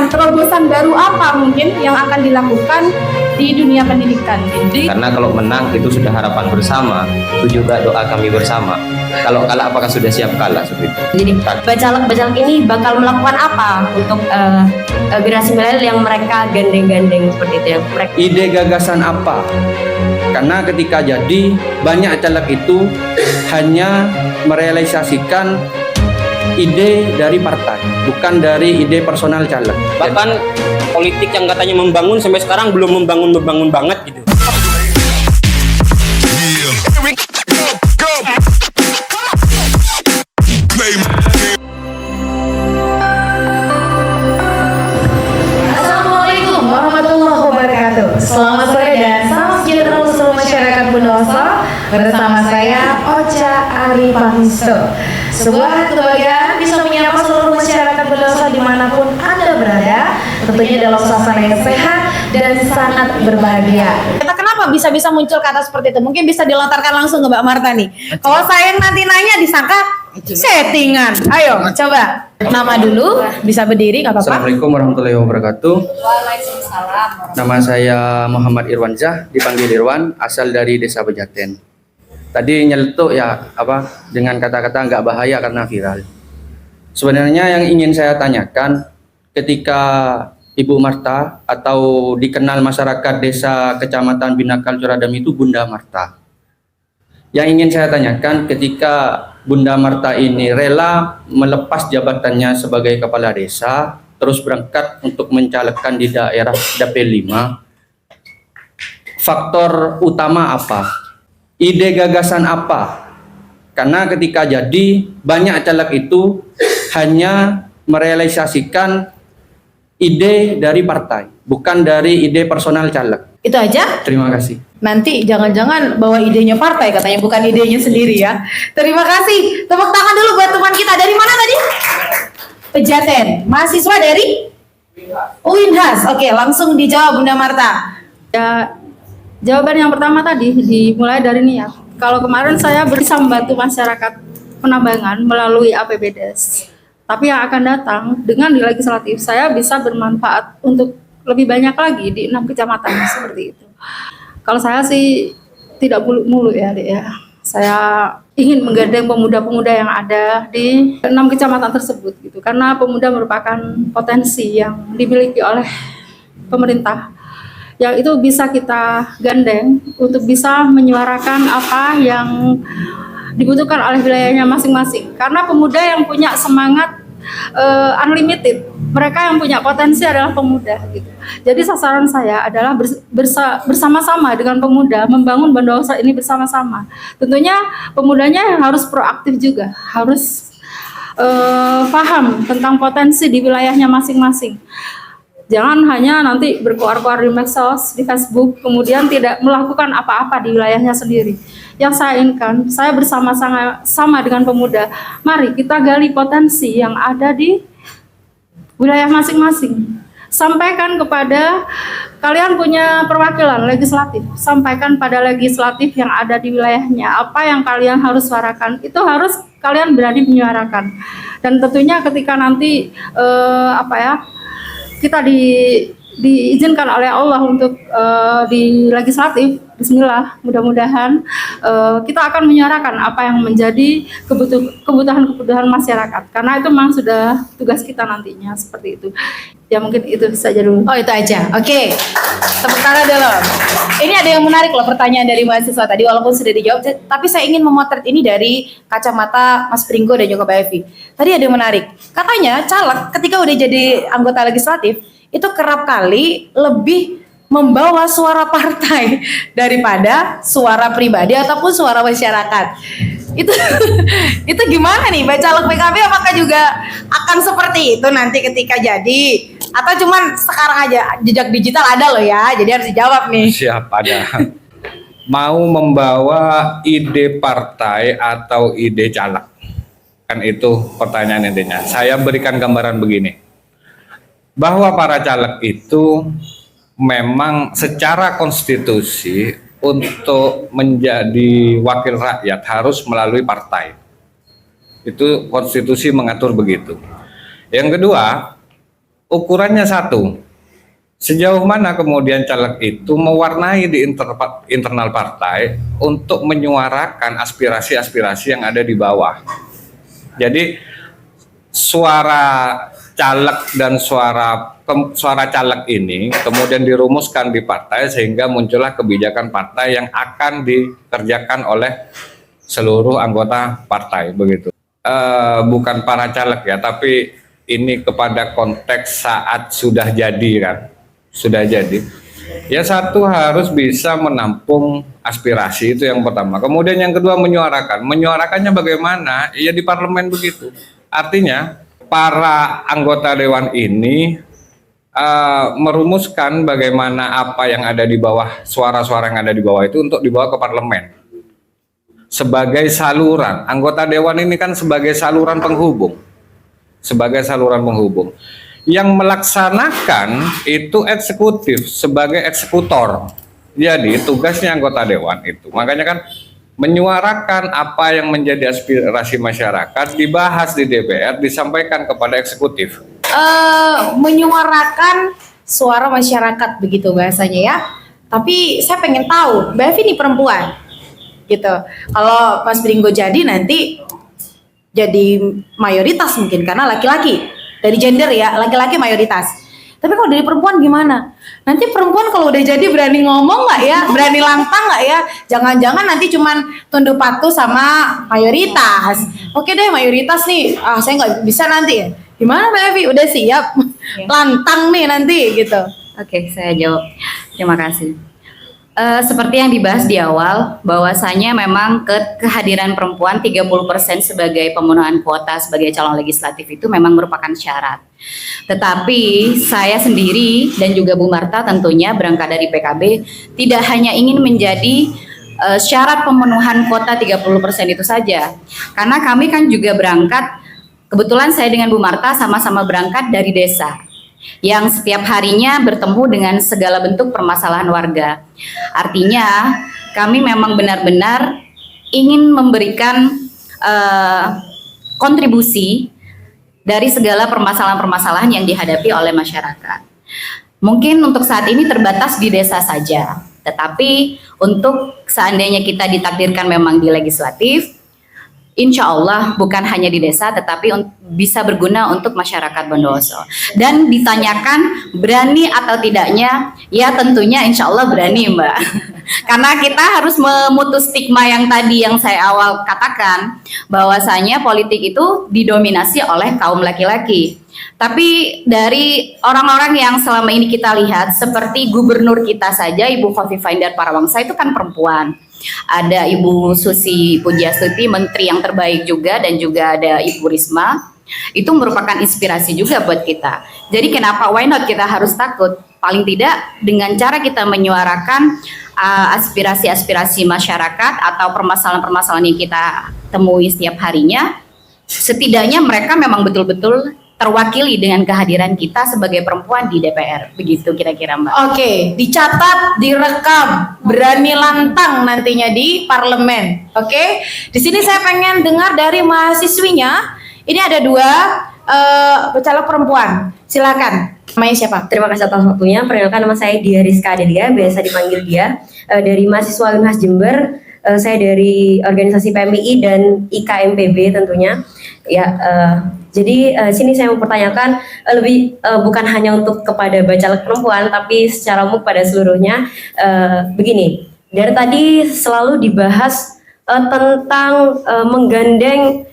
terobosan baru apa mungkin yang akan dilakukan di dunia pendidikan? Karena kalau menang itu sudah harapan bersama, itu juga doa kami bersama. Kalau kalah apakah sudah siap kalah seperti itu? Jadi bacalek ini bakal melakukan apa untuk generasi milenial yang mereka gandeng-gandeng seperti itu ya? Ide gagasan apa? Karena ketika jadi banyak caleg itu hanya merealisasikan ide dari partai, bukan dari ide personal caleg. Bahkan politik yang katanya membangun sampai sekarang belum membangun banget gitu. Assalamualaikum warahmatullahi wabarakatuh. Selamat sore dan salam sejahtera untuk seluruh masyarakat Bondowoso. Bersama saya Ocha Arifahisto. Sebuah kebahagiaan bisa menyapa seluruh masyarakat Bondowoso dimanapun Anda berada, tentunya dalam suasana yang sehat dan sangat berbahagia. Kita kenapa bisa muncul kata seperti itu? Mungkin bisa dilontarkan langsung ke Mbak Marta nih. Kalau saya nanti nanya disangka settingan. Ayo coba nama dulu, bisa berdiri nggak apa-apa. Assalamualaikum warahmatullahi wabarakatuh. Waalaikumsalam. Nama saya Muhammad Irwansyah, dipanggil Irwan, asal dari Desa Bejaten. Tadi nyeletuk ya dengan kata-kata nggak bahaya karena viral. Sebenarnya yang ingin saya tanyakan, ketika Ibu Marta atau dikenal masyarakat desa Kecamatan Binakal Curadam itu Bunda Marta. Yang ingin saya tanyakan, ketika Bunda Marta ini rela melepas jabatannya sebagai kepala desa, terus berangkat untuk mencalekkan di daerah Dapil 5, faktor utama apa? Ide gagasan apa? Karena ketika jadi banyak caleg itu hanya merealisasikan ide dari partai, bukan dari ide personal caleg. Itu aja? Terima kasih. Nanti jangan-jangan bawa idenya partai katanya, bukan idenya sendiri ya. Terima kasih. Tepuk tangan dulu buat teman kita. Dari mana tadi? Pejaten. Mahasiswa dari UINHAS. Oke, langsung dijawab Bunda Marta. Ya, jawaban yang pertama tadi dimulai dari niat. Kalau kemarin saya bisa membantu masyarakat Penambangan melalui APBDes. Tapi yang akan datang dengan di legislatif saya bisa bermanfaat untuk lebih banyak lagi di 6 kecamatan seperti itu. Kalau saya sih tidak muluk-muluk ya, Dek ya. Saya ingin menggandeng pemuda-pemuda yang ada di 6 kecamatan tersebut gitu. Karena pemuda merupakan potensi yang dimiliki oleh pemerintah. Yang itu bisa kita gandeng untuk bisa menyuarakan apa yang dibutuhkan oleh wilayahnya masing-masing. Karena pemuda yang punya semangat unlimited, mereka yang punya potensi adalah pemuda gitu. Jadi sasaran saya adalah bersama-sama dengan pemuda membangun Bondowoso ini bersama-sama. Tentunya pemudanya harus proaktif juga, harus paham tentang potensi di wilayahnya masing-masing. Jangan hanya nanti berkoar-koar di medsos, di Facebook, kemudian tidak melakukan apa-apa di wilayahnya sendiri. Yang saya inginkan, saya bersama-sama dengan pemuda, mari kita gali potensi yang ada di wilayah masing-masing. Sampaikan kepada kalian punya perwakilan legislatif, sampaikan pada legislatif yang ada di wilayahnya, apa yang kalian harus suarakan, itu harus kalian berani menyuarakan. Dan tentunya ketika nanti kita diizinkan oleh Allah untuk di legislatif, bismillah, mudah-mudahan kita akan menyuarakan apa yang menjadi kebutuhan masyarakat, karena itu memang sudah tugas kita nantinya seperti itu. Ya mungkin itu saja dulu. Oh itu aja, oke. Tepuk tangan dulu. Ini ada yang menarik loh pertanyaan dari mahasiswa tadi, walaupun sudah dijawab, tapi saya ingin memotret ini dari kacamata Mas Pringgo dan juga Mbak Evi. Tadi ada yang menarik, katanya caleg ketika udah jadi anggota legislatif, itu kerap kali lebih membawa suara partai daripada suara pribadi ataupun suara masyarakat. Itu gimana nih, baca PKB apakah juga akan seperti itu nanti ketika jadi, atau cuman sekarang aja jejak digital ada loh ya, jadi harus dijawab nih. Siap ada. Mau membawa ide partai atau ide caleg? Kan itu pertanyaan intinya. Saya berikan gambaran begini. Bahwa para caleg itu memang secara konstitusi untuk menjadi wakil rakyat harus melalui partai. Itu konstitusi mengatur begitu. Yang kedua, ukurannya satu. Sejauh mana kemudian caleg itu mewarnai di internal partai untuk menyuarakan aspirasi-aspirasi yang ada di bawah. Jadi suara caleg dan suara caleg ini kemudian dirumuskan di partai sehingga muncullah kebijakan partai yang akan dikerjakan oleh seluruh anggota partai, begitu. Bukan para caleg ya, tapi ini kepada konteks saat sudah jadi kan. Sudah jadi. Ya satu harus bisa menampung aspirasi, itu yang pertama. Kemudian yang kedua menyuarakannya bagaimana? Ya di parlemen begitu. Artinya para anggota dewan ini merumuskan bagaimana apa yang ada di bawah, suara-suara yang ada di bawah itu untuk dibawa ke parlemen. Sebagai saluran, anggota dewan ini kan sebagai saluran penghubung. Sebagai saluran penghubung. Yang melaksanakan itu eksekutif sebagai eksekutor. Jadi tugasnya anggota dewan itu. Makanya kan menyuarakan apa yang menjadi aspirasi masyarakat, dibahas di DPR, disampaikan kepada eksekutif. Menyuarakan suara masyarakat begitu bahasanya ya. Tapi saya pengen tahu, Mbak Evi ini perempuan gitu. Kalau Mas Pringgo jadi nanti jadi mayoritas mungkin karena laki-laki. Dari gender ya, laki-laki mayoritas. Tapi kalau dari perempuan gimana? Nanti perempuan kalau udah jadi berani ngomong nggak ya? Berani lantang nggak ya? Jangan-jangan nanti cuman tunduk patuh sama mayoritas. Oke deh mayoritas nih, saya nggak bisa nanti ya. Gimana Mbak Evi? Udah siap? Lantang nih nanti gitu. Oke, saya jawab. Terima kasih. Seperti yang dibahas di awal, bahwasanya memang kehadiran perempuan 30% sebagai pemenuhan kuota sebagai calon legislatif itu memang merupakan syarat. Tetapi saya sendiri dan juga Bu Marta tentunya berangkat dari PKB tidak hanya ingin menjadi syarat pemenuhan kuota 30% itu saja. Karena kami kan juga berangkat, kebetulan saya dengan Bu Marta sama-sama berangkat dari desa yang setiap harinya bertemu dengan segala bentuk permasalahan warga. Artinya kami memang benar-benar ingin memberikan kontribusi dari segala permasalahan-permasalahan yang dihadapi oleh masyarakat. Mungkin untuk saat ini terbatas di desa saja, tetapi untuk seandainya kita ditakdirkan memang di legislatif, insya Allah bukan hanya di desa tetapi bisa berguna untuk masyarakat Bondowoso. Dan ditanyakan berani atau tidaknya, ya tentunya insya Allah berani Mbak. Karena kita harus memutus stigma yang tadi yang saya awal katakan, bahwasanya politik itu didominasi oleh kaum laki-laki. Tapi dari orang-orang yang selama ini kita lihat, seperti gubernur kita saja, Ibu Khofifah Indar Parawangsa itu kan perempuan. Ada Ibu Susi Pujiastuti, menteri yang terbaik juga, dan juga ada Ibu Risma. Itu merupakan inspirasi juga buat kita. Jadi kenapa, why not kita harus takut? Paling tidak dengan cara kita menyuarakan aspirasi-aspirasi masyarakat atau permasalahan-permasalahan yang kita temui setiap harinya, setidaknya mereka memang betul-betul terwakili dengan kehadiran kita sebagai perempuan di DPR. Begitu kira-kira Mbak. Oke, dicatat, direkam, berani lantang nantinya di parlemen. Oke, di sini saya pengen dengar dari mahasiswinya. Ini ada dua caleg perempuan. Silakan. Namanya siapa? Terima kasih atas waktunya. Perkenalkan, nama saya Dia Rizka Adelia, biasa dipanggil Dia. Dari mahasiswa Unhas Jember. Saya dari organisasi PMII dan IKMPB tentunya. Ya, jadi sini saya mau pertanyakan lebih bukan hanya untuk kepada bacalek perempuan, tapi secara umum pada seluruhnya. Begini, dari tadi selalu dibahas tentang menggandeng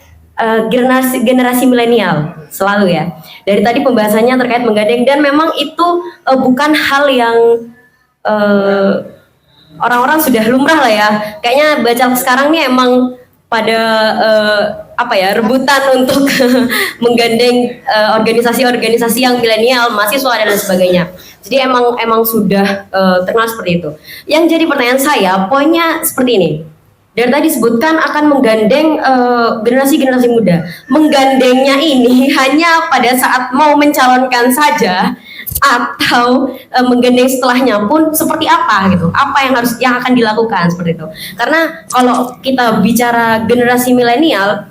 generasi milenial selalu ya. Dari tadi pembahasannya terkait menggandeng, dan memang itu bukan hal yang orang-orang sudah lumrah lah ya. Kayaknya bacalek sekarang nih emang pada rebutan untuk menggandeng organisasi-organisasi yang milenial, mahasiswa dan lain sebagainya. Jadi emang sudah terkenal seperti itu. Yang jadi pertanyaan saya, poinnya seperti ini. Dari tadi disebutkan akan menggandeng generasi-generasi muda. Menggandengnya ini hanya pada saat mau mencalonkan saja, atau menggandeng setelahnya pun seperti apa gitu, apa yang akan dilakukan seperti itu. Karena kalau kita bicara generasi milenial,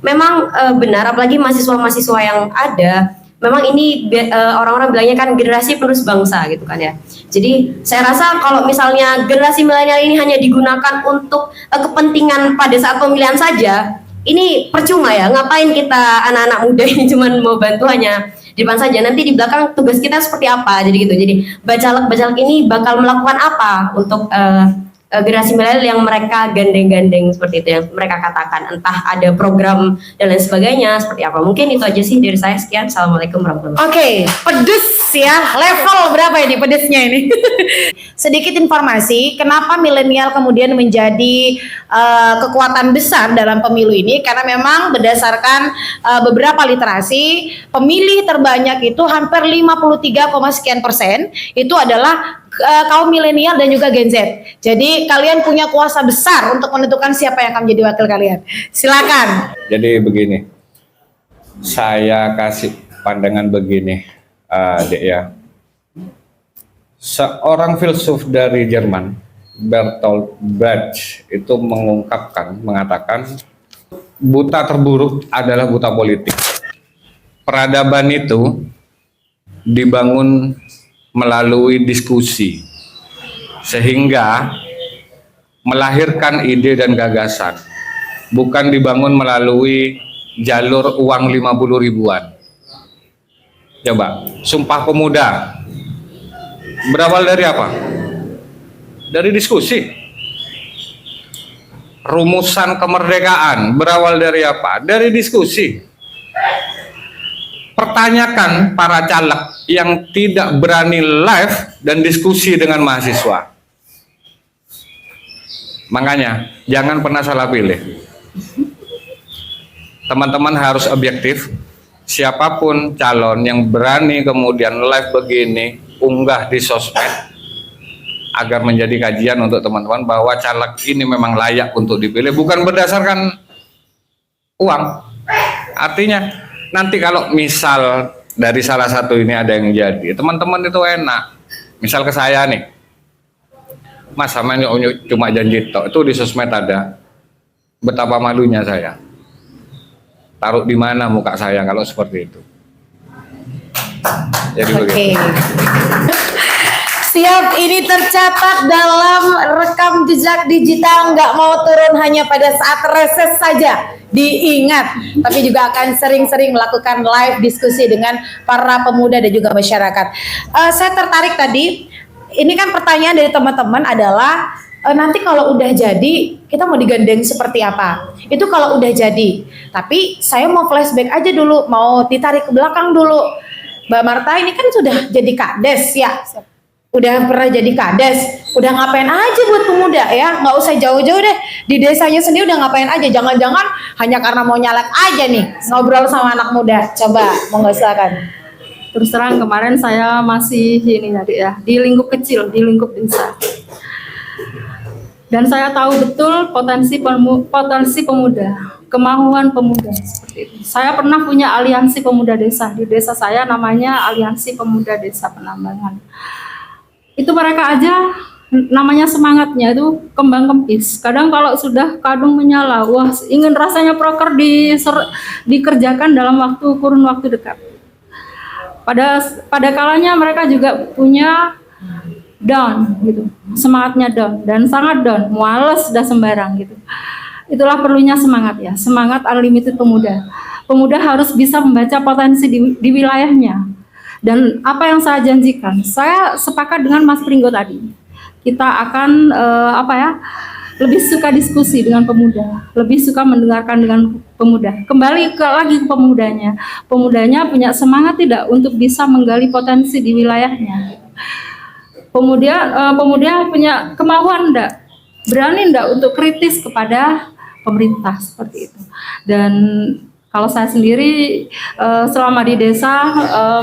memang benar, apalagi mahasiswa-mahasiswa yang ada memang ini orang-orang bilangnya kan generasi penerus bangsa gitu kan ya. Jadi saya rasa kalau misalnya generasi milenial ini hanya digunakan untuk kepentingan pada saat pemilihan saja, ini percuma ya. Ngapain kita anak-anak muda ini cuman mau bantu hanya di depan saja, nanti di belakang tugas kita seperti apa, jadi gitu. Jadi bacalek ini bakal melakukan apa untuk generasi milenial yang mereka gandeng-gandeng seperti itu, yang mereka katakan, entah ada program dan lain sebagainya seperti apa. Mungkin itu aja sih dari saya. Sekian, assalamualaikum warahmatullahi wabarakatuh. Oke, pedes ya. Level berapa ini pedesnya ini? Sedikit informasi, kenapa milenial kemudian menjadi kekuatan besar dalam pemilu ini? Karena memang berdasarkan beberapa literasi, pemilih terbanyak itu hampir 53,sekian% itu adalah kaum milenial dan juga Gen Z. Jadi kalian punya kuasa besar untuk menentukan siapa yang akan menjadi wakil kalian. Silakan. Jadi begini, saya kasih pandangan begini, Dek ya. Seorang filsuf dari Jerman, Bertolt Brecht, itu mengatakan, buta terburuk adalah buta politik. Peradaban itu dibangun melalui diskusi, sehingga melahirkan ide dan gagasan, bukan dibangun melalui jalur uang 50 ribuan. Coba, Sumpah Pemuda berawal dari apa? Dari diskusi. Rumusan kemerdekaan berawal dari apa? Dari diskusi. Pertanyakan para caleg yang tidak berani live dan diskusi dengan mahasiswa. Makanya jangan pernah salah pilih. Teman-teman harus objektif. Siapapun calon yang berani kemudian live begini, unggah di sosmed, agar menjadi kajian untuk teman-teman bahwa caleg ini memang layak untuk dipilih, bukan berdasarkan uang. Artinya nanti kalau misal dari salah satu ini ada yang jadi, teman-teman itu enak. Misal ke saya nih, Mas sama ini cuma janji tok, itu di sosmed ada. Betapa malunya saya. Taruh di mana muka saya kalau seperti itu. Jadi begitu. Siap, ini tercatat dalam rekam jejak digital, nggak mau turun hanya pada saat reses saja. Diingat, tapi juga akan sering-sering melakukan live diskusi dengan para pemuda dan juga masyarakat. Saya tertarik tadi, ini kan pertanyaan dari teman-teman adalah nanti kalau udah jadi kita mau digandeng seperti apa? Itu kalau udah jadi. Tapi saya mau flashback aja dulu, mau ditarik ke belakang dulu. Mbak Marta ini kan sudah jadi kades ya. Udah pernah jadi kades, udah ngapain aja buat pemuda ya, nggak usah jauh-jauh deh, di desanya sendiri udah ngapain aja, jangan-jangan hanya karena mau nyalek aja nih, ngobrol sama anak muda, coba monggo silakan. Terus terang kemarin saya masih ini tadi ya, di lingkup kecil, di lingkup desa. Dan saya tahu betul potensi pemuda, kemauan pemuda seperti itu. Saya pernah punya aliansi pemuda desa, di desa saya namanya Aliansi Pemuda Desa Penambangan. Itu mereka aja namanya semangatnya itu kembang kempis. Kadang kalau sudah kadung menyala, wah ingin rasanya proker dikerjakan dalam kurun waktu dekat. Pada kalanya mereka juga punya down gitu, semangatnya down dan sangat down, males sudah sembarang gitu. Itulah perlunya semangat ya, semangat unlimited pemuda. Pemuda harus bisa membaca potensi di wilayahnya. Dan apa yang saya janjikan, saya sepakat dengan Mas Pringgo tadi. Kita akan lebih suka diskusi dengan pemuda, lebih suka mendengarkan dengan pemuda. Kembali lagi ke pemudanya. Pemudanya punya semangat tidak untuk bisa menggali potensi di wilayahnya. Pemuda punya kemauan enggak, berani enggak untuk kritis kepada pemerintah seperti itu. Dan kalau saya sendiri selama di desa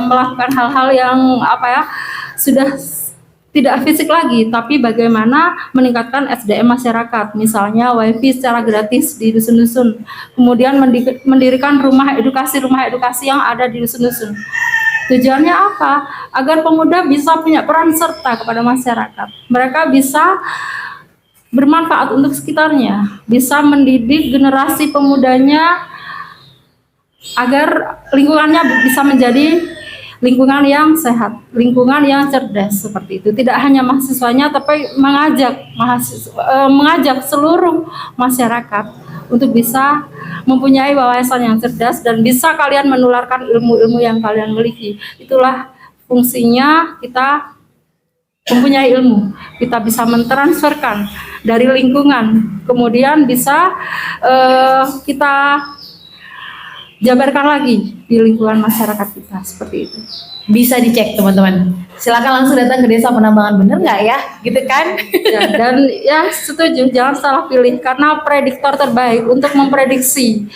melakukan hal-hal yang sudah tidak fisik lagi, tapi bagaimana meningkatkan SDM masyarakat, misalnya wifi secara gratis di dusun-dusun, kemudian mendirikan rumah edukasi yang ada di dusun-dusun. Tujuannya apa? Agar pemuda bisa punya peran serta kepada masyarakat. Mereka bisa bermanfaat untuk sekitarnya, bisa mendidik generasi pemudanya agar lingkungannya bisa menjadi lingkungan yang sehat, lingkungan yang cerdas seperti itu. Tidak hanya mahasiswanya, tapi mengajak seluruh masyarakat untuk bisa mempunyai wawasan yang cerdas dan bisa kalian menularkan ilmu-ilmu yang kalian miliki. Itulah fungsinya kita mempunyai ilmu. Kita bisa mentransferkan dari lingkungan, kemudian bisa kita jabarkan lagi di lingkungan masyarakat kita seperti itu. Bisa dicek teman-teman. Silakan langsung datang ke Desa Penambangan, bener nggak ya? Gitu kan? Ya, dan ya setuju, jangan salah pilih karena prediktor terbaik untuk memprediksi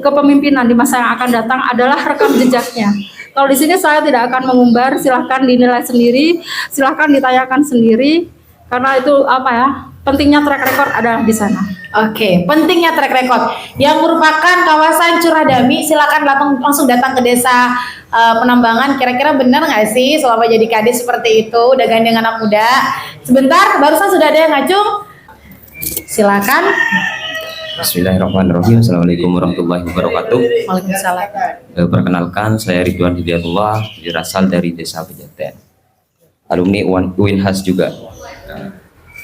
kepemimpinan di masa yang akan datang adalah rekam jejaknya. Kalau di sini saya tidak akan mengumbar, silahkan dinilai sendiri, silahkan ditanyakan sendiri, karena itu apa ya? Pentingnya track record ada di sana. Oke, pentingnya track record yang merupakan kawasan Curadami. Silakan langsung datang ke Desa Penambangan. Kira-kira benar nggak sih selama jadi kadis seperti itu? Udah gandeng anak muda. Sebentar, barusan sudah ada yang ngacung. Silakan. Bismillahirrahmanirrahim. Assalamualaikum warahmatullahi wabarakatuh. Waalaikumsalam. Perkenalkan, saya Ridwan Hidayatullah, berasal dari Desa Pejaten. Alumni UINHAS juga.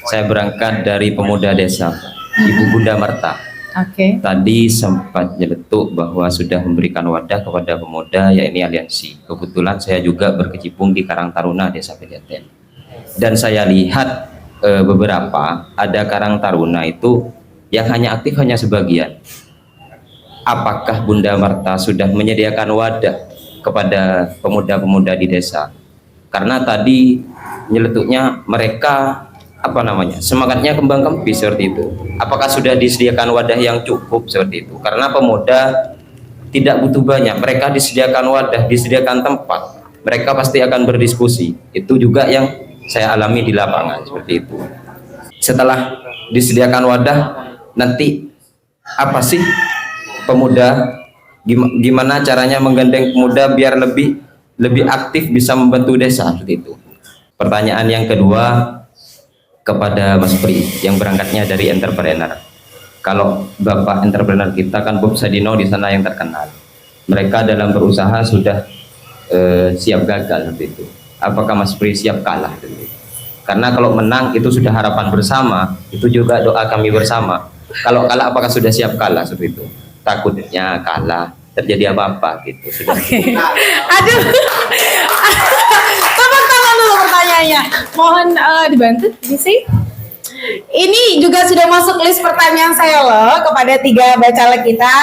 Saya berangkat dari pemuda desa, Ibu Bunda Marta. Oke. Tadi sempat nyeletuk bahwa sudah memberikan wadah kepada pemuda, yakni aliansi. Kebetulan saya juga berkecimpung di Karang Taruna Desa Pejaten. Dan saya lihat beberapa ada Karang Taruna itu yang hanya aktif hanya sebagian. Apakah Bunda Marta sudah menyediakan wadah kepada pemuda-pemuda di desa? Karena tadi nyeletuknya mereka semangatnya kembang kempis seperti itu. Apakah sudah disediakan wadah yang cukup seperti itu? Karena pemuda tidak butuh banyak, mereka disediakan wadah, disediakan tempat, mereka pasti akan berdiskusi. Itu juga yang saya alami di lapangan seperti itu. Setelah disediakan wadah, nanti apa sih pemuda, gimana caranya menggandeng pemuda biar lebih aktif bisa membantu desa seperti itu. Pertanyaan yang kedua kepada Mas Pri yang berangkatnya dari entrepreneur. Kalau Bapak entrepreneur kita kan Bob Sadino di sana yang terkenal. Mereka dalam berusaha sudah siap gagal seperti itu. Apakah Mas Pri siap kalah? Karena kalau menang itu sudah harapan bersama, itu juga doa kami bersama. Kalau kalah apakah sudah siap kalah seperti itu? Takutnya kalah terjadi apa-apa gitu. Oke. Aduh. Tolong dulu pertanyaannya. Mohon dibantu sih. Ini juga sudah masuk list pertanyaan saya loh kepada 3 bacalek kita.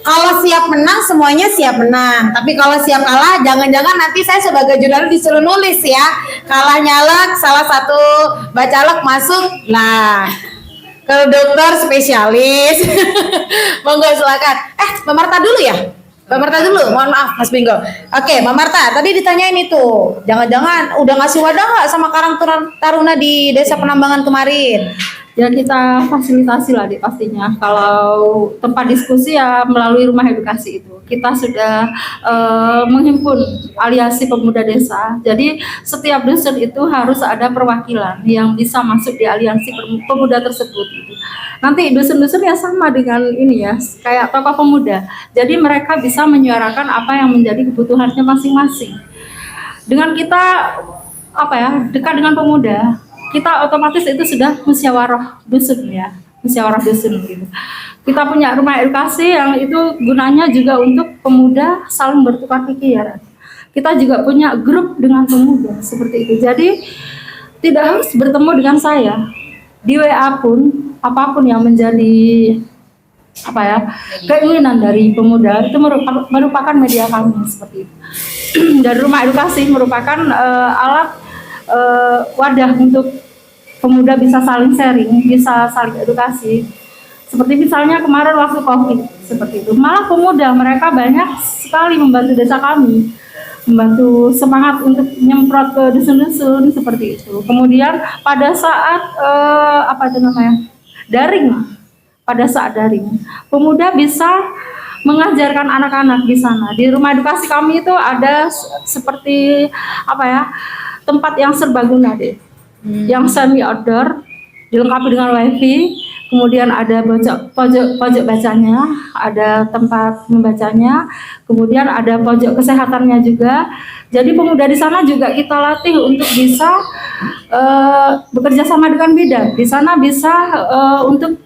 Kalau siap menang semuanya siap menang. Tapi kalau siap kalah jangan-jangan nanti saya sebagai jurnalis disuruh nulis ya. Kalah nyalek salah satu bacalek masuk. Nah, ke dokter spesialis. Monggo silakan. Mbak Marta dulu ya. Mbak Marta dulu, mohon maaf Mas Bingo. Oke, Mbak Marta, tadi ditanyain itu, jangan-jangan udah ngasih wadah nggak sama Karang Taruna di Desa Penambangan kemarin? Ya kita fasilitasi lah pastinya. Kalau tempat diskusi ya melalui rumah edukasi itu. Kita sudah menghimpun aliansi pemuda desa. Jadi setiap dusun itu harus ada perwakilan yang bisa masuk di aliansi pemuda tersebut. Gitu. Nanti dusun-dusun ya sama dengan ini ya, kayak tokoh pemuda. Jadi mereka bisa menyuarakan apa yang menjadi kebutuhannya masing-masing. Dengan kita dekat dengan pemuda, kita otomatis itu sudah musyawarah dusun ya, musyawarah dusun gitu. Kita punya rumah edukasi yang itu gunanya juga untuk pemuda saling bertukar pikiran. Kita juga punya grup dengan pemuda seperti itu. Jadi tidak harus bertemu dengan saya di WA pun, apapun yang menjadi keinginan dari pemuda itu merupakan media kami seperti itu. Dan rumah edukasi merupakan alat wadah untuk pemuda bisa saling sharing, bisa saling edukasi. Seperti misalnya kemarin waktu COVID seperti itu. Malah pemuda mereka banyak sekali membantu desa kami, membantu semangat untuk nyemprot ke dusun-dusun seperti itu. Kemudian pada saat daring, pada saat daring, pemuda bisa mengajarkan anak-anak di sana. Di rumah edukasi kami itu ada seperti tempat yang serbaguna deh, yang semi outdoor, dilengkapi dengan wifi, kemudian ada pojok bacanya, ada tempat membacanya, kemudian ada pojok kesehatannya juga. Jadi pemuda di sana juga kita latih untuk bisa bekerja sama dengan bidan. Di sana bisa untuk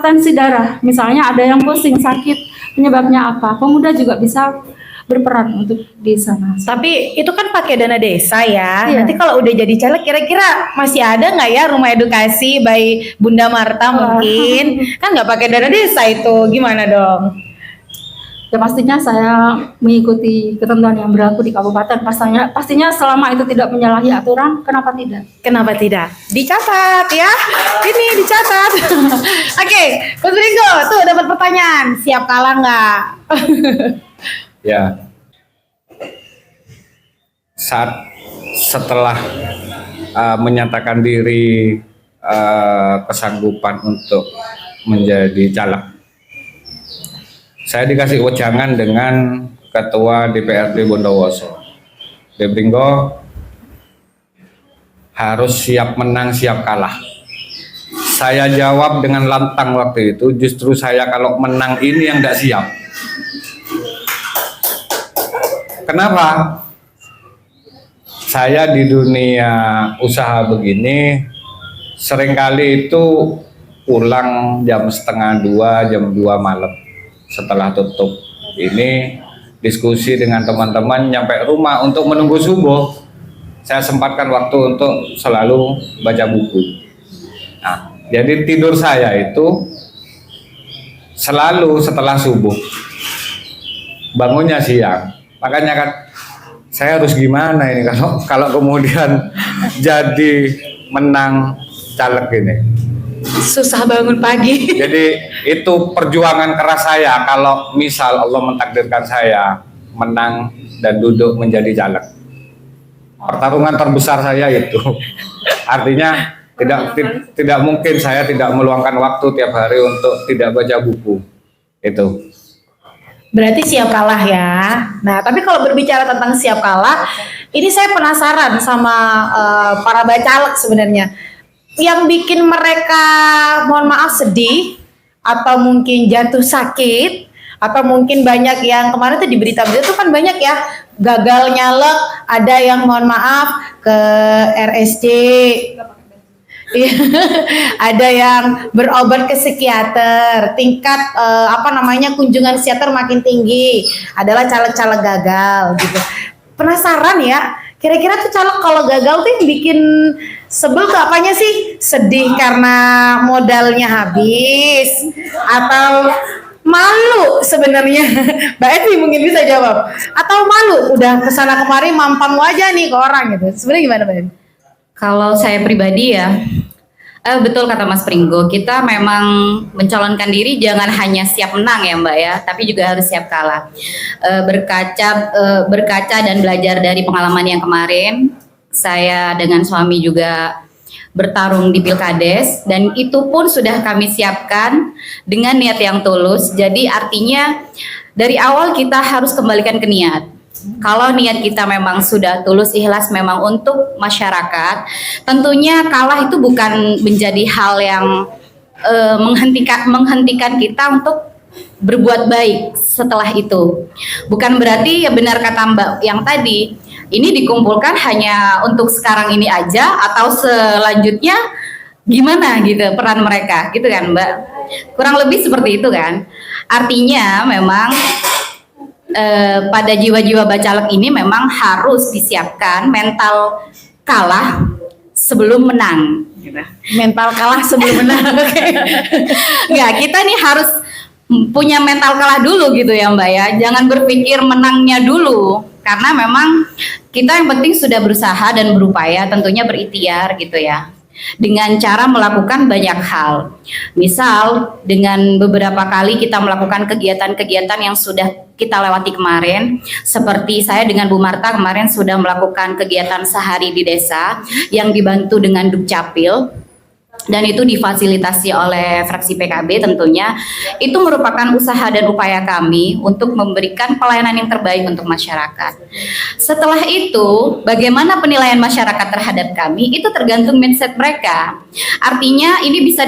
tensi darah, misalnya ada yang pusing, sakit, penyebabnya apa, pemuda juga bisa berperan untuk di sana. Tapi itu kan pakai dana desa ya. Iya. Nanti kalau udah jadi caleg kira-kira masih ada nggak ya rumah edukasi by Bunda Marta mungkin? Kan nggak pakai dana desa itu, gimana dong? Ya pastinya saya mengikuti ketentuan yang berlaku di kabupaten. Pastinya selama itu tidak menyalahi aturan, kenapa tidak? Kenapa tidak? Dicatat ya. Ini dicatat. Oke, Mas Ringo, tuh dapat pertanyaan. Siap kalah nggak? Ya, setelah menyatakan diri kesanggupan untuk menjadi caleg, saya dikasih wejangan dengan Ketua DPRD Bondowoso. Debringo harus siap menang, siap kalah. Saya jawab dengan lantang waktu itu, justru saya kalau menang ini yang tidak siap. Kenapa? Saya di dunia usaha begini seringkali itu pulang jam 1:30, jam 2 malam setelah tutup ini, diskusi dengan teman-teman, nyampe rumah untuk menunggu subuh. Saya sempatkan waktu untuk selalu baca buku. Nah, jadi tidur saya itu selalu setelah subuh, bangunnya siang. Makanya kan saya harus gimana ini kalau kemudian jadi menang caleg ini. Susah bangun pagi. Jadi itu perjuangan keras saya kalau misal Allah mentakdirkan saya menang dan duduk menjadi caleg. Pertarungan terbesar saya itu. Artinya tidak mungkin saya tidak meluangkan waktu tiap hari untuk tidak baca buku. Itu. Berarti siap kalah ya. Nah, tapi kalau berbicara tentang siap kalah, ini saya penasaran sama para bacaleg sebenarnya. Yang bikin mereka, mohon maaf, sedih, atau mungkin jatuh sakit, atau mungkin banyak yang kemarin tuh di berita-berita tuh kan banyak ya, gagal nyalek, ada yang mohon maaf ke RSC. Ada yang berobat ke psikiater, tingkat kunjungan psikiater makin tinggi, adalah caleg-caleg gagal gitu. Penasaran ya, kira-kira tuh caleg kalau gagal tuh yang bikin sebel tuh apanya sih? Sedih karena modalnya habis, atau malu sebenarnya? Mbak Evi mungkin bisa jawab. Atau malu, udah kesana kemari mampang wajah nih ke orang gitu. Sebenarnya gimana Mbak Evi? Kalau saya pribadi ya, betul kata Mas Pringgo, kita memang mencalonkan diri jangan hanya siap menang ya Mbak ya, tapi juga harus siap kalah. Berkaca dan belajar dari pengalaman yang kemarin, saya dengan suami juga bertarung di Pilkades, dan itu pun sudah kami siapkan dengan niat yang tulus. Jadi artinya dari awal kita harus kembalikan ke niat. Kalau niat kita memang sudah tulus, ikhlas memang untuk masyarakat, tentunya kalah itu bukan menjadi hal yang menghentikan kita untuk berbuat baik setelah itu. Bukan berarti ya benar kata Mbak yang tadi, ini dikumpulkan hanya untuk sekarang ini aja atau selanjutnya gimana gitu peran mereka gitu kan Mbak. Kurang lebih seperti itu kan. Artinya memang pada jiwa-jiwa bacalek ini memang harus disiapkan mental kalah sebelum menang gitu. Mental kalah sebelum menang. Nggak, kita nih harus punya mental kalah dulu gitu ya Mbak ya. Jangan berpikir menangnya dulu, karena memang kita yang penting sudah berusaha dan berupaya, tentunya berikhtiar gitu ya, dengan cara melakukan banyak hal. Misal dengan beberapa kali kita melakukan kegiatan-kegiatan yang sudah kita lewati kemarin, seperti saya dengan Bu Marta kemarin sudah melakukan kegiatan sehari di desa yang dibantu dengan Dukcapil, dan itu difasilitasi oleh fraksi PKB tentunya. Itu merupakan usaha dan upaya kami untuk memberikan pelayanan yang terbaik untuk masyarakat. Setelah itu, bagaimana penilaian masyarakat terhadap kami itu tergantung mindset mereka. Artinya ini bisa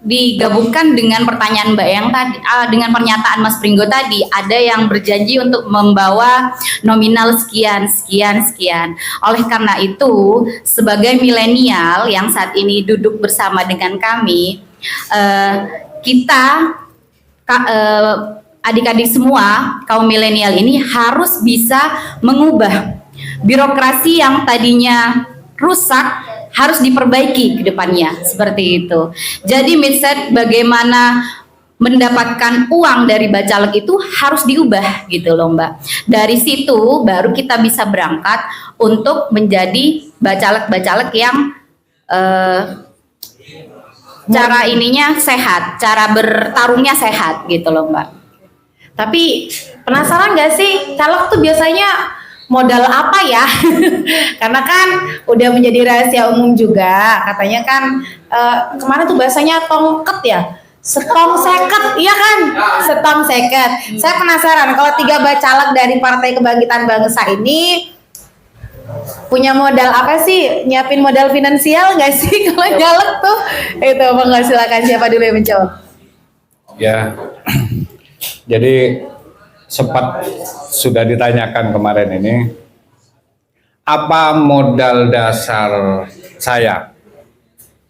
digabungkan dengan pertanyaan Mbak yang tadi, dengan pernyataan Mas Pringgo tadi, ada yang berjanji untuk membawa nominal sekian, sekian, sekian. Oleh karena itu, sebagai milenial yang saat ini duduk bersama dengan kami, kita adik-adik semua kaum milenial ini harus bisa mengubah birokrasi yang tadinya rusak, harus diperbaiki ke depannya, seperti itu. Jadi mindset bagaimana mendapatkan uang dari bacalek itu harus diubah gitu loh Mbak. Dari situ baru kita bisa berangkat untuk menjadi bacalek-bacalek yang cara ininya sehat, cara bertarungnya sehat gitu loh Mbak. Tapi penasaran gak sih caleg tuh biasanya modal apa ya? Karena kan udah menjadi rahasia umum juga. Katanya kan kemarin tuh bahasanya tongket ya, setong seket, iya kan? Setong seket. Saya penasaran kalau 3 bacalek dari Partai Kebangkitan Bangsa ini punya modal apa sih? Nyiapin modal finansial nggak sih kalau caleg tuh? Itu monggo silakan, siapa dulu yang menjawab? Ya, jadi sempat sudah ditanyakan kemarin ini, apa modal dasar saya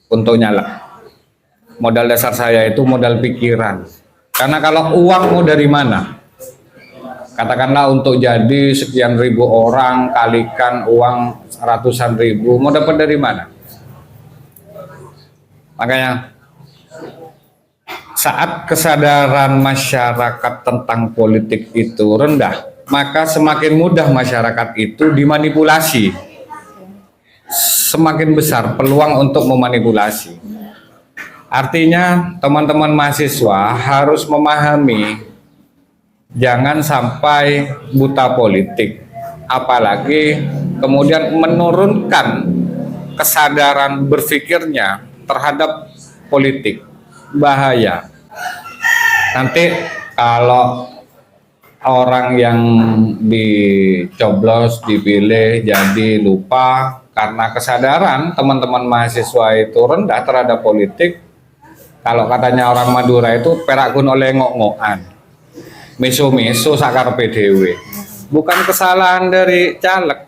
untuk nyalek? Modal dasar saya itu modal pikiran. Karena kalau uang mau dari mana? Katakanlah untuk jadi sekian ribu orang, kalikan uang ratusan ribu, mau dapat dari mana? Makanya saat kesadaran masyarakat tentang politik itu rendah, maka semakin mudah masyarakat itu dimanipulasi. Semakin besar peluang untuk memanipulasi. Artinya teman-teman mahasiswa harus memahami, jangan sampai buta politik. Apalagi kemudian menurunkan kesadaran berpikirnya terhadap politik. Bahaya. Nanti kalau orang yang dicoblos dipilih jadi lupa karena kesadaran teman-teman mahasiswa itu rendah terhadap politik. Kalau katanya orang Madura itu perakun oleh ngok-ngokan, miso-miso sakar PDW. Bukan kesalahan dari caleg.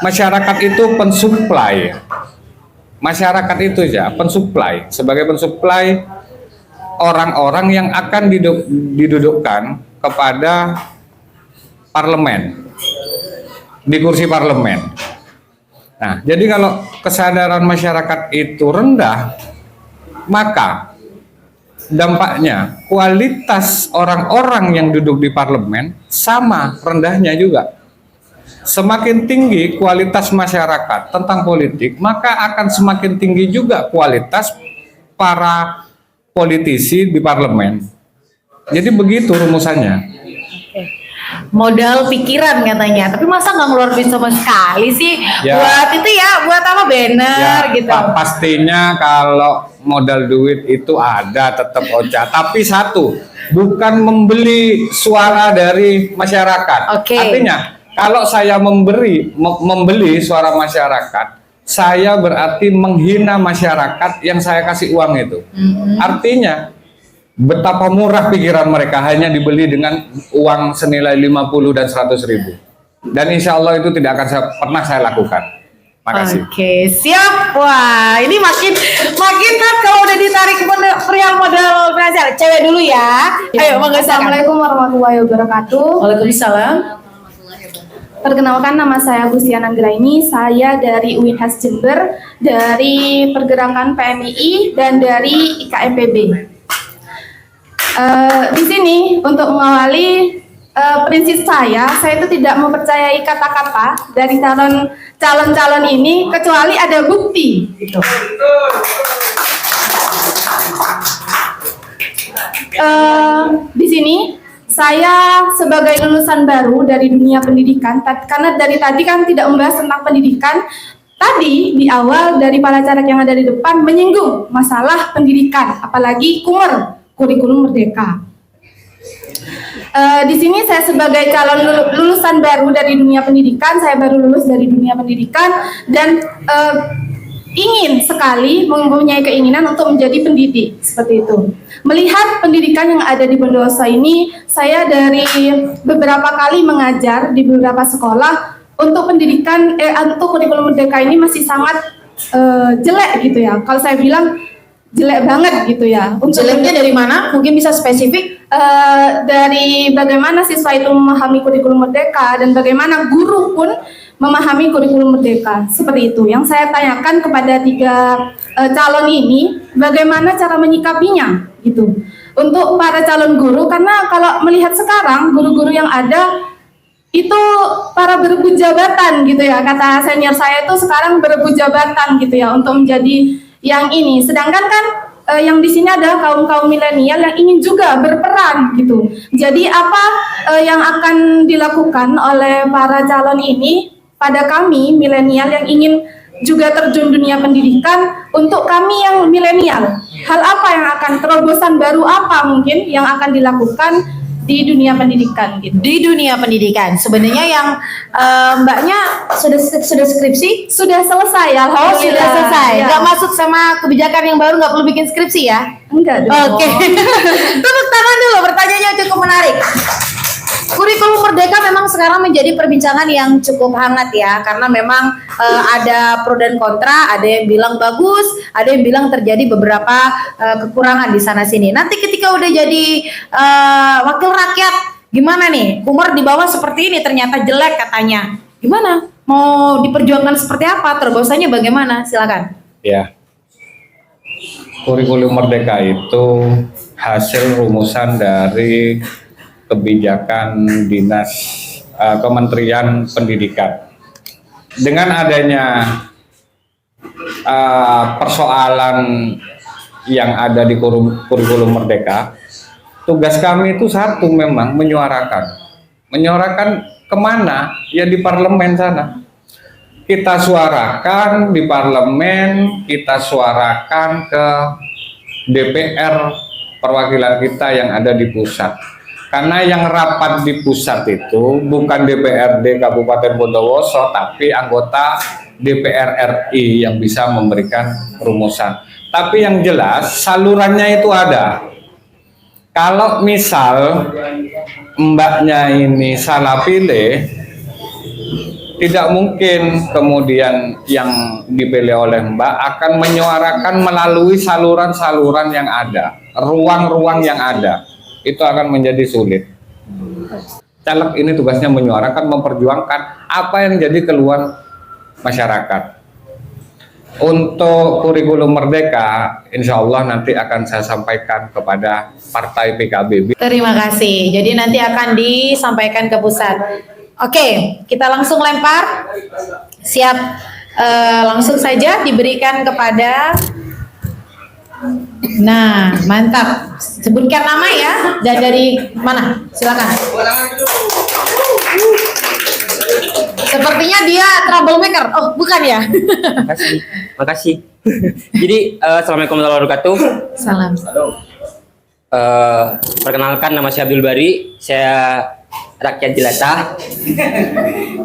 Masyarakat itu pensuplai. Masyarakat itu ya pensuplai, sebagai pensuplai orang-orang yang akan didudukkan kepada parlemen, di kursi parlemen. Nah, jadi kalau kesadaran masyarakat itu rendah, maka dampaknya kualitas orang-orang yang duduk di parlemen sama rendahnya juga. Semakin tinggi kualitas masyarakat tentang politik, maka akan semakin tinggi juga kualitas para politisi di parlemen. Jadi begitu rumusannya. Modal pikiran katanya, tapi masa nggak ngeluarin sama sekali sih? Ya. Buat itu ya, buat apa banner Ya, gitu. pastinya kalau modal duit itu ada tetap Ocha, tapi satu, bukan membeli suara dari masyarakat. Oke. Artinya kalau saya membeli suara masyarakat, saya berarti menghina masyarakat yang saya kasih uang itu. Artinya betapa murah pikiran mereka hanya dibeli dengan uang senilai 50 dan 100 ribu. Dan insya Allah itu tidak akan pernah saya lakukan. Makasih. Oke, siap. Wah, ini makin kan kalau udah ditarik perihal modal finansial. Cewek dulu ya. Ayo, monggo. Assalamualaikum warahmatullahi wabarakatuh. Waalaikumsalam. Perkenalkan, nama saya Lucian Anggraini. Saya dari UINHAS Jember, dari pergerakan PMII dan dari IKMPB. Di sini untuk mengawali prinsip saya itu tidak mempercayai kata-kata dari calon-calon ini kecuali ada bukti. Gitu. Di sini saya sebagai lulusan baru dari dunia pendidikan, karena dari tadi kan tidak membahas tentang pendidikan. Tadi di awal dari para caleg yang ada di depan menyinggung masalah pendidikan, apalagi kurikulum merdeka. Di sini saya sebagai calon lulusan baru dari dunia pendidikan, saya baru lulus dari dunia pendidikan dan ingin sekali mempunyai keinginan untuk menjadi pendidik seperti itu. Melihat pendidikan yang ada di Bondowoso ini, saya dari beberapa kali mengajar di beberapa sekolah untuk pendidikan untuk kurikulum merdeka ini masih sangat jelek gitu ya. Kalau saya bilang jelek banget gitu ya. Jeleknya dari mana? Mungkin bisa spesifik? Dari bagaimana siswa itu memahami kurikulum merdeka dan bagaimana guru pun memahami kurikulum merdeka, seperti itu. Yang saya tanyakan kepada 3 calon ini, bagaimana cara menyikapinya gitu. Untuk para calon guru, karena kalau melihat sekarang guru-guru yang ada itu para berebut jabatan gitu ya. Kata senior saya itu sekarang berebut jabatan gitu ya untuk menjadi yang ini. Sedangkan kan yang di sini ada kaum milenial yang ingin juga berperan gitu. Jadi apa yang akan dilakukan oleh para calon ini pada kami milenial yang ingin juga terjun dunia pendidikan, untuk kami yang milenial, hal apa yang akan, terobosan baru apa mungkin yang akan dilakukan di dunia pendidikan gitu. Di dunia pendidikan sebenarnya yang mbaknya sudah skripsi? Sudah selesai ya. Oh, sudah selesai. Ya. Nggak masuk sama kebijakan yang baru, nggak perlu bikin skripsi ya? Enggak dong. Oke. Tepuk tangan dulu, pertanyaannya cukup menarik. Kurikulum merdeka memang sekarang menjadi perbincangan yang cukup hangat ya, karena memang ada pro dan kontra, ada yang bilang bagus, ada yang bilang terjadi beberapa kekurangan di sana sini. Nanti ketika udah jadi wakil rakyat, gimana nih? Umur di bawah seperti ini ternyata jelek katanya. Gimana? Mau diperjuangkan seperti apa? Terobosannya bagaimana? Silakan. Ya, kurikulum merdeka itu hasil rumusan dari kebijakan dinas Kementerian Pendidikan. Dengan adanya persoalan yang ada di kurikulum merdeka, tugas kami itu satu, memang menyuarakan kemana? Ya di parlemen sana. Kita suarakan di parlemen, kita suarakan ke DPR perwakilan kita yang ada di pusat. Karena yang rapat di pusat itu bukan DPRD Kabupaten Bondowoso, tapi anggota DPR RI yang bisa memberikan rumusan. Tapi yang jelas salurannya itu ada. Kalau misal mbaknya ini salah pilih, tidak mungkin kemudian yang dipilih oleh mbak akan menyuarakan melalui saluran-saluran yang ada, ruang-ruang yang ada. Itu akan menjadi sulit. Caleg ini tugasnya menyuarakan, memperjuangkan apa yang jadi keluhan masyarakat. Untuk kurikulum merdeka, insya Allah nanti akan saya sampaikan kepada Partai PKB. Terima kasih. Jadi nanti akan disampaikan ke pusat. Oke, kita langsung lempar. Siap. Langsung saja diberikan kepada. Nah, mantap. Sebutkan nama ya. Dan dari mana? Silakan. Sepertinya dia troublemaker. Oh, bukan ya? Makasih. Jadi, assalamualaikum warahmatullahi wabarakatuh. Salam. Perkenalkan, nama saya Abdul Bari. Saya rakyat jelata.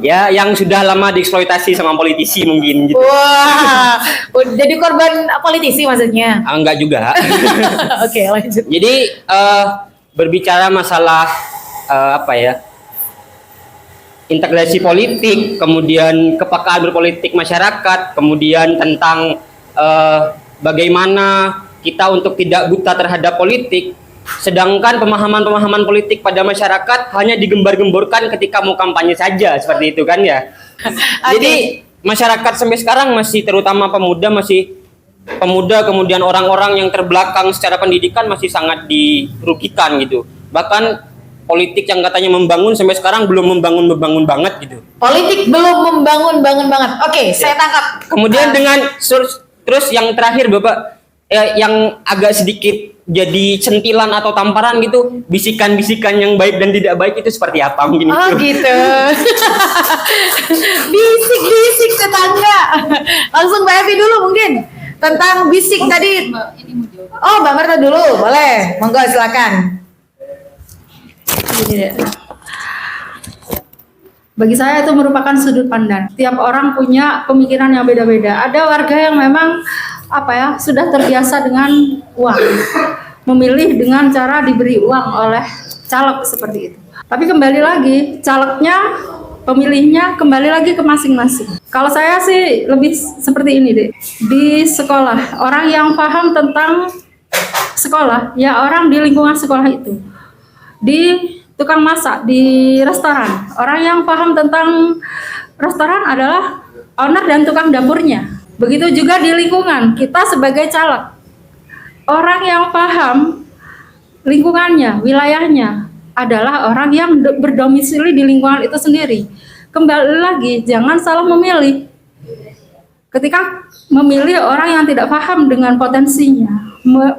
Ya, yang sudah lama dieksploitasi sama politisi mungkin gitu. Wah, jadi korban politisi maksudnya? Enggak juga. Oke, lanjut. Jadi berbicara masalah apa ya? Integrasi politik, kemudian kepekaan berpolitik masyarakat, kemudian tentang bagaimana kita untuk tidak buta terhadap politik. Sedangkan pemahaman-pemahaman politik pada masyarakat hanya digembar-gemborkan ketika mau kampanye saja, seperti itu kan ya. Jadi masyarakat sampai sekarang masih, terutama pemuda kemudian orang-orang yang terbelakang secara pendidikan masih sangat dirugikan gitu. Bahkan politik yang katanya membangun sampai sekarang belum membangun banget gitu. Politik belum membangun banget. Oke, saya tangkap. Kemudian dengan terus yang terakhir Bapak, yang agak sedikit jadi sentilan atau tamparan gitu, bisikan-bisikan yang baik dan tidak baik itu seperti apa mungkin itu. Oh gitu. Bisik-bisik tetangga. Langsung Mbak Evi dulu mungkin tentang bisik tadi. Oh, Mbak Marta dulu, boleh. Monggo silakan. Bagi saya itu merupakan sudut pandang. Tiap orang punya pemikiran yang beda-beda. Ada warga yang memang sudah terbiasa dengan uang, memilih dengan cara diberi uang oleh caleg seperti itu. Tapi kembali lagi, calegnya, pemilihnya kembali lagi ke masing-masing. Kalau saya sih lebih seperti ini deh. Di sekolah, orang yang paham tentang sekolah, ya orang di lingkungan sekolah itu. Di tukang masak, di restoran, orang yang paham tentang restoran adalah owner dan tukang dapurnya. Begitu juga di lingkungan, kita sebagai caleg. Orang yang paham lingkungannya, wilayahnya adalah orang yang berdomisili di lingkungan itu sendiri. Kembali lagi, jangan salah memilih. Ketika memilih orang yang tidak paham dengan potensinya,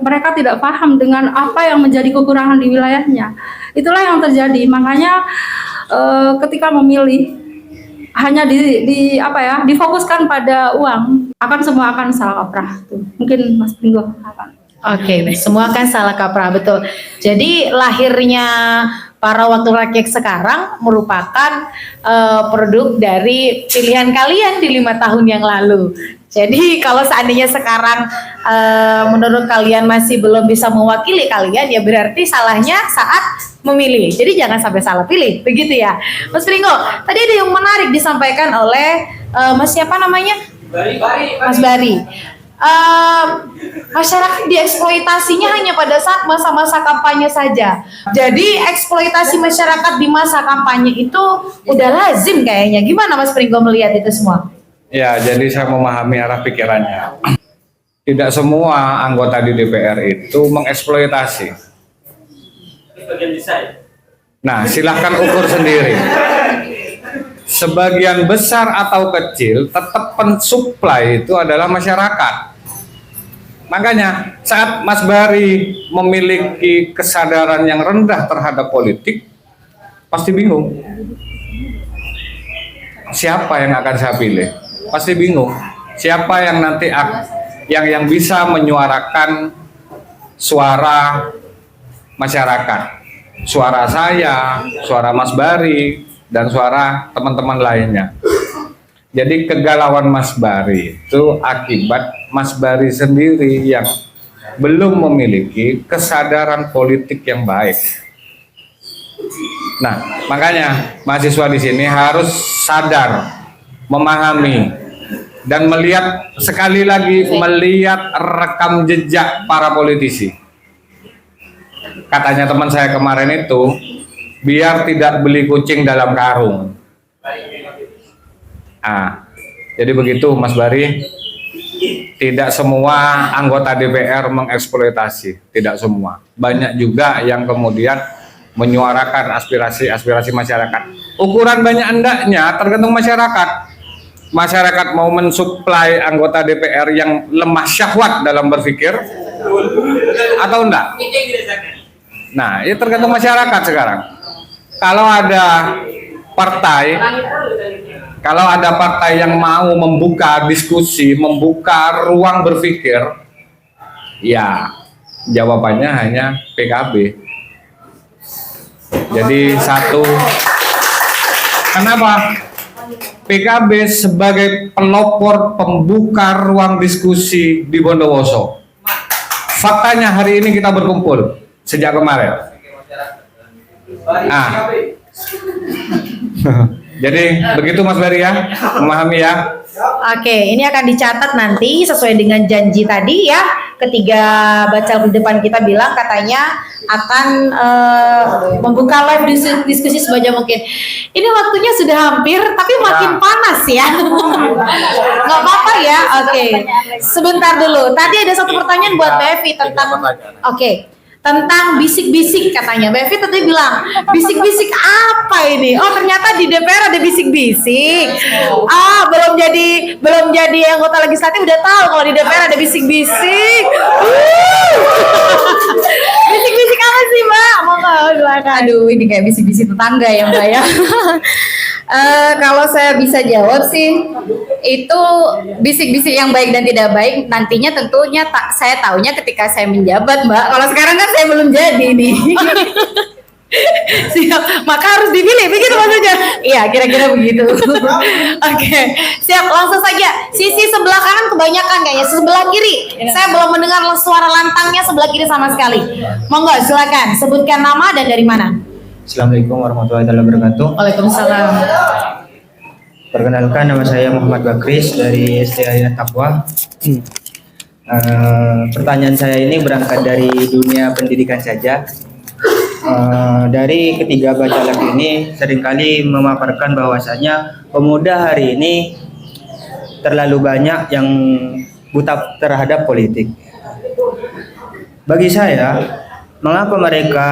mereka tidak paham dengan apa yang menjadi kekurangan di wilayahnya. Itulah yang terjadi. Makanya ketika memilih hanya difokuskan pada uang, semua akan salah kaprah. Mungkin Mas Pringgo akan. Oke, semua kan salah kaprah, betul. Jadi lahirnya para wakil rakyat sekarang merupakan produk dari pilihan kalian di 5 tahun yang lalu. Jadi kalau seandainya sekarang menurut kalian masih belum bisa mewakili kalian, ya berarti salahnya saat memilih. Jadi jangan sampai salah pilih, begitu ya. Mas Pringgo, tadi ada yang menarik disampaikan oleh Mas siapa namanya? Mas Bari. Masyarakat dieksploitasinya hanya pada saat masa-masa kampanye saja. Jadi eksploitasi masyarakat di masa kampanye itu udah lazim kayaknya. Gimana Mas Pringgo melihat itu semua? Ya, jadi saya memahami arah pikirannya. Tidak semua anggota di DPR itu mengeksploitasi. Nah, silahkan ukur sendiri. Sebagian besar atau kecil tetap pensuplai itu adalah masyarakat. Makanya saat Mas Bari memiliki kesadaran yang rendah terhadap politik, pasti bingung. Siapa yang akan saya pilih? Pasti bingung. Siapa yang nanti yang bisa menyuarakan suara masyarakat? Suara saya, suara Mas Bari, dan suara teman-teman lainnya. Jadi kegalauan Mas Bari itu akibat Mas Bari sendiri yang belum memiliki kesadaran politik yang baik. Nah, makanya mahasiswa di sini harus sadar, memahami, dan melihat sekali lagi melihat rekam jejak para politisi. Katanya teman saya kemarin itu, biar tidak beli kucing dalam karung. Jadi begitu Mas Bari, tidak semua anggota DPR mengeksploitasi, tidak semua. Banyak juga yang kemudian menyuarakan aspirasi masyarakat. Ukuran banyak hendaknya tergantung masyarakat. Masyarakat mau mensuplai anggota DPR yang lemah syahwat dalam berpikir atau enggak? Nah, itu tergantung masyarakat sekarang. Kalau ada partai yang mau membuka diskusi, membuka ruang berpikir, ya jawabannya hanya PKB. Jadi satu, kenapa? PKB sebagai pelopor pembuka ruang diskusi di Bondowoso. Faktanya hari ini kita berkumpul sejak kemarin. Jadi begitu Mas Bari ya, memahami ya. Oke, ini akan dicatat nanti sesuai dengan janji tadi ya. Ketiga baca di depan kita bilang katanya akan membuka live diskusi sebanyak mungkin. Ini waktunya sudah hampir, tapi makin panas ya. Nggak apa-apa ya. Oke, sebentar dulu. Tadi ada satu pertanyaan buat Bevi tentang. Tentang bisik-bisik katanya. Bevi tadi bilang, bisik-bisik apa ini? Oh, ternyata di DPR ada bisik-bisik. Belum jadi anggota legislatif udah tahu kalau di DPR ada bisik-bisik. Bisik-bisik apa sih, Mbak? Monggo silakan. Aduh, ini kayak bisik-bisik tetangga ya, Mbak ya. Kalau saya bisa jawab sih, itu bisik-bisik yang baik dan tidak baik nantinya tentunya saya taunya ketika saya menjabat, Mbak. Kalau sekarang kan saya belum jadi nih. Siap, maka harus dipilih, begitu maksudnya? Iya, kira-kira begitu. Oke, siap, langsung saja. Sisi sebelah kanan kebanyakan kayaknya, sebelah kiri. Saya belum mendengar suara lantangnya sebelah kiri sama sekali. Monggo, silakan, sebutkan nama dan dari mana. Assalamualaikum warahmatullahi wabarakatuh. Waalaikumsalam. Perkenalkan, nama saya Muhammad Bakris dari SD Aliyah Taqwa. Pertanyaan saya ini berangkat dari dunia pendidikan saja. Dari ketiga bacalek ini seringkali memaparkan bahwasanya pemuda hari ini terlalu banyak yang buta terhadap politik. Bagi saya, mengapa mereka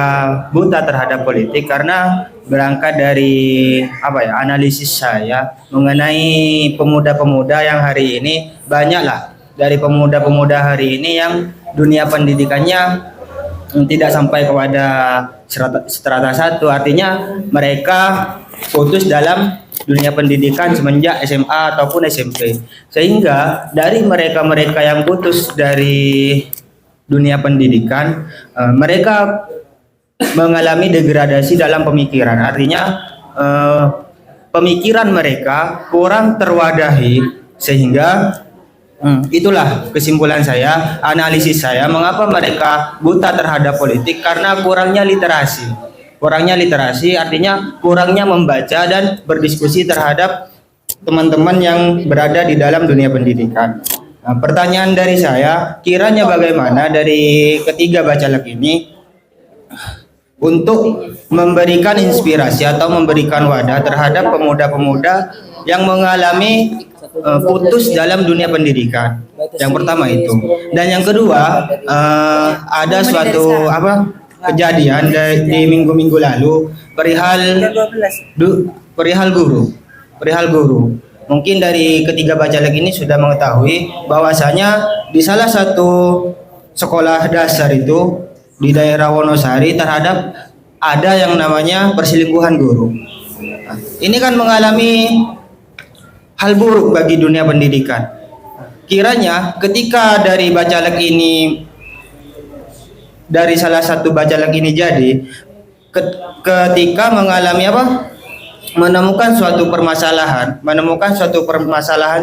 buta terhadap politik? Karena berangkat dari analisis saya mengenai pemuda-pemuda yang hari ini, banyaklah dari pemuda-pemuda hari ini yang dunia pendidikannya tidak sampai kepada strata 1, artinya mereka putus dalam dunia pendidikan semenjak SMA ataupun SMP, sehingga dari mereka-mereka yang putus dari dunia pendidikan, mereka mengalami degradasi dalam pemikiran, artinya pemikiran mereka kurang terwadahi, sehingga itulah kesimpulan saya, analisis saya, mengapa mereka buta terhadap politik, karena kurangnya literasi. Kurangnya literasi artinya kurangnya membaca dan berdiskusi terhadap teman-teman yang berada di dalam dunia pendidikan. Nah, pertanyaan dari saya, kiranya bagaimana dari ketiga bacalek ini untuk memberikan inspirasi atau memberikan wadah terhadap pemuda-pemuda yang mengalami putus dalam dunia pendidikan. Yang pertama itu, dan yang kedua ada suatu kejadian di minggu-minggu lalu perihal guru. Mungkin dari ketiga bacalek ini sudah mengetahui bahwasanya di salah satu sekolah dasar itu di daerah Wonosari terhadap ada yang namanya perselingkuhan guru. Nah, ini kan mengalami hal buruk bagi dunia pendidikan. Kiranya ketika dari bacalek ini, dari salah satu bacalek ini jadi ketika mengalami menemukan suatu permasalahan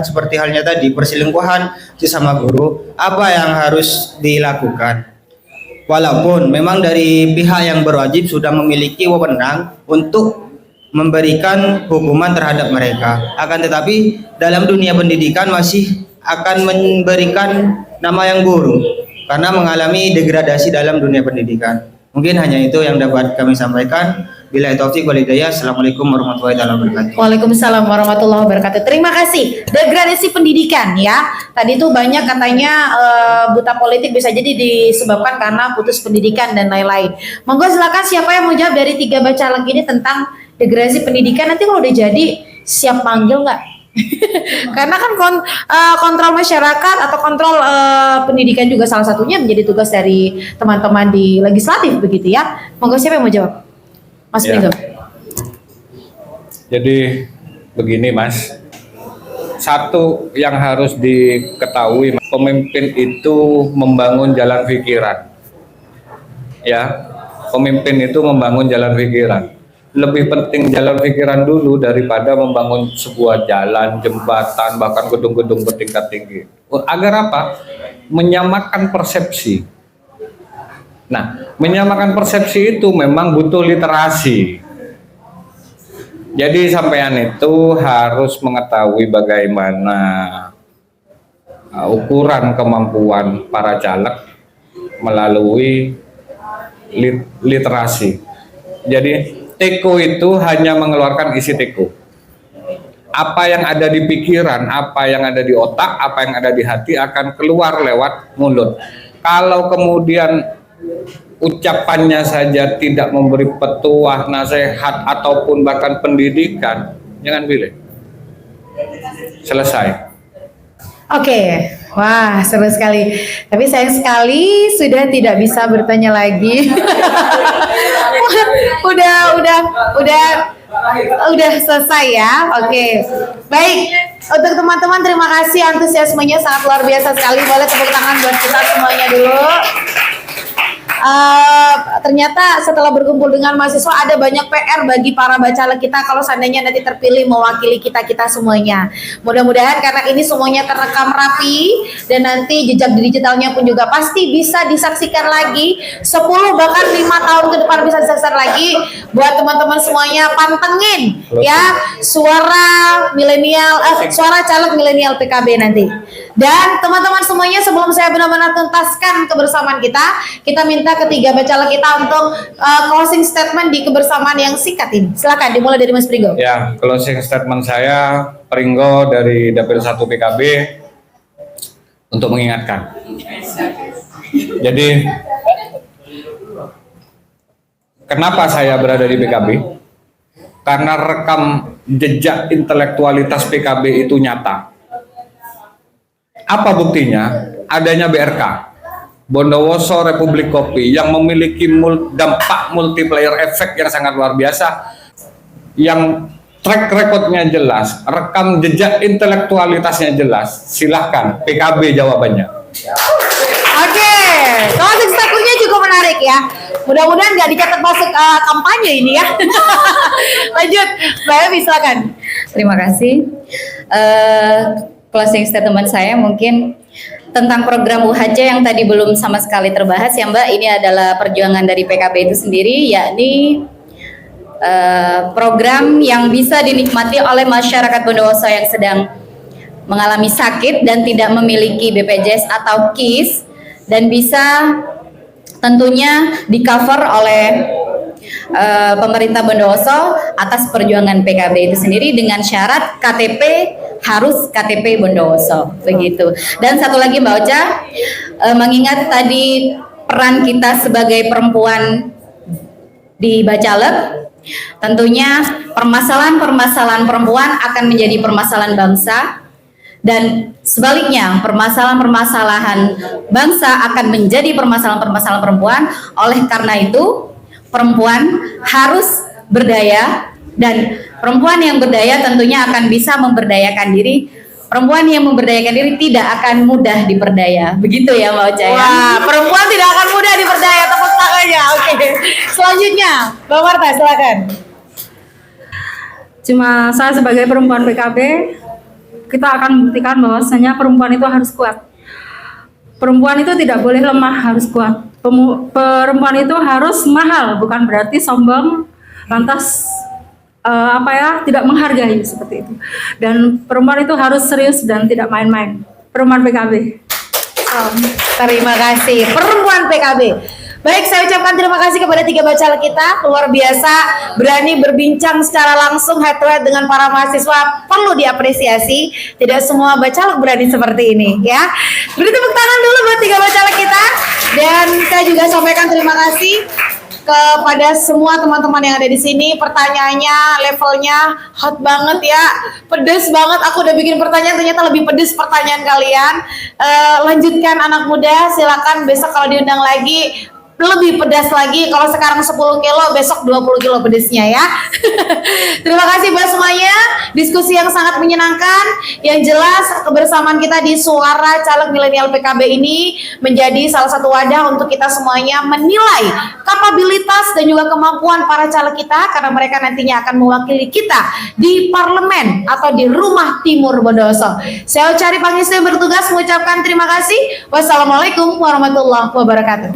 seperti halnya tadi perselingkuhan sesama guru, apa yang harus dilakukan? Walaupun memang dari pihak yang berwajib sudah memiliki wewenang untuk memberikan hukuman terhadap mereka, akan tetapi dalam dunia pendidikan masih akan memberikan nama yang buruk karena mengalami degradasi dalam dunia pendidikan. Mungkin hanya itu yang dapat kami sampaikan. Billahi taufik wal hidayah. Assalamualaikum warahmatullahi wabarakatuh. Waalaikumsalam warahmatullahi wabarakatuh. Terima kasih. Degradasi pendidikan ya. Tadi tuh banyak katanya buta politik bisa jadi disebabkan karena putus pendidikan dan lain-lain. Monggo silakan siapa yang mau jawab dari tiga bacalek ini tentang degradasi pendidikan. Nanti kalau udah jadi siap panggil nggak? Karena kan kontrol masyarakat atau kontrol pendidikan juga salah satunya menjadi tugas dari teman-teman di legislatif begitu ya. Monggo siapa yang mau jawab? Mas Pringgo. Jadi begini Mas, satu yang harus diketahui, pemimpin itu membangun jalan pikiran. Ya, pemimpin itu membangun jalan pikiran. Lebih penting jalan pikiran dulu daripada membangun sebuah jalan, jembatan, bahkan gedung-gedung bertingkat tinggi. Agar apa? Menyamakan persepsi. Nah, menyamakan persepsi itu memang butuh literasi. Jadi sampean itu harus mengetahui bagaimana ukuran kemampuan para caleg melalui literasi. Jadi teko itu hanya mengeluarkan isi teko. Apa yang ada di pikiran, apa yang ada di otak, apa yang ada di hati akan keluar lewat mulut. Kalau kemudian ucapannya saja tidak memberi petuah, nasihat ataupun bahkan pendidikan, jangan pilih. Selesai. Oke, wah seru sekali. Tapi sayang sekali sudah tidak bisa bertanya lagi. udah selesai ya. Oke, baik. Untuk teman-teman terima kasih antusiasmenya sangat luar biasa sekali. Boleh tepuk tangan buat kita semuanya dulu. ternyata setelah berkumpul dengan mahasiswa ada banyak PR bagi para bacalek kita kalau seandainya nanti terpilih mewakili kita semuanya. Mudah-mudahan karena ini semuanya terekam rapi dan nanti jejak digitalnya pun juga pasti bisa disaksikan lagi 10 bahkan 5 tahun ke depan bisa disaksikan lagi. Buat teman-teman semuanya pantengin ya suara milenial, suara caleg milenial PKB nanti. Dan teman-teman semuanya sebelum saya benar-benar tuntaskan kebersamaan kita minta ketiga bacalek kita untuk closing statement di kebersamaan yang singkat ini. Silakan dimulai dari Mas Pringgo. Ya, closing statement saya Pringgo dari Dapil 1 PKB untuk mengingatkan. Jadi kenapa saya berada di PKB? Karena rekam jejak intelektualitas PKB itu nyata. Apa buktinya? Adanya BRK, Bondowoso Republik Kopi, yang memiliki dampak multiplier efek yang sangat luar biasa, yang track recordnya jelas, rekam jejak intelektualitasnya jelas. Silahkan PKB jawabannya. Oke, closing statementnya juga menarik ya. Mudah-mudahan nggak dicatat masuk kampanye ini ya. Lanjut, Mbak Evi silakan. Terima kasih. Closing statement saya mungkin tentang program UHC yang tadi belum sama sekali terbahas ya Mbak. Ini adalah perjuangan dari PKB itu sendiri, yakni program yang bisa dinikmati oleh masyarakat Bondowoso yang sedang mengalami sakit dan tidak memiliki BPJS atau KIS, dan bisa tentunya di cover oleh pemerintah Bondowoso atas perjuangan PKB itu sendiri dengan syarat KTP harus KTP Bondowoso begitu. Dan satu lagi Mbak Ocha, mengingat tadi peran kita sebagai perempuan di Bacalek, tentunya permasalahan-permasalahan perempuan akan menjadi permasalahan bangsa, dan sebaliknya permasalahan-permasalahan bangsa akan menjadi permasalahan-permasalahan perempuan. Oleh karena itu perempuan harus berdaya, dan perempuan yang berdaya tentunya akan bisa memberdayakan diri. Perempuan yang memberdayakan diri tidak akan mudah diperdaya. Begitu ya Mbak Ocha ya? Wah, perempuan tidak akan mudah diperdaya, tepuk tangannya. Oke. Selanjutnya, Mbak Marta silakan. Cuma saya sebagai perempuan PKB, kita akan membuktikan bahwasanya perempuan itu harus kuat. Perempuan itu tidak boleh lemah, harus kuat. Perempuan itu harus mahal, bukan berarti sombong, lantas tidak menghargai seperti itu. Dan perempuan itu harus serius dan tidak main-main. Perempuan PKB. Terima kasih perempuan PKB. Baik, saya ucapkan terima kasih kepada tiga bacalek kita, luar biasa berani berbincang secara langsung head to head dengan para mahasiswa, perlu diapresiasi. Tidak semua bacalek berani seperti ini ya. Beri tepuk tangan dulu buat tiga bacalek kita. Dan saya juga sampaikan terima kasih kepada semua teman-teman yang ada di sini. Pertanyaannya levelnya hot banget ya, pedes banget. Aku udah bikin pertanyaan ternyata lebih pedes pertanyaan kalian. Lanjutkan anak muda, silakan besok kalau diundang lagi lebih pedas lagi. Kalau sekarang 10 kilo, besok 20 kilo pedesnya ya. Terima kasih buat semuanya. Diskusi yang sangat menyenangkan. Yang jelas kebersamaan kita di Suara Caleg Milenial PKB ini menjadi salah satu wadah untuk kita semuanya menilai kapabilitas dan juga kemampuan para caleg kita, karena mereka nantinya akan mewakili kita di parlemen atau di Rumah Timur Bondowoso. Saya Ocari Pangestu yang bertugas mengucapkan terima kasih. Wassalamualaikum warahmatullahi wabarakatuh.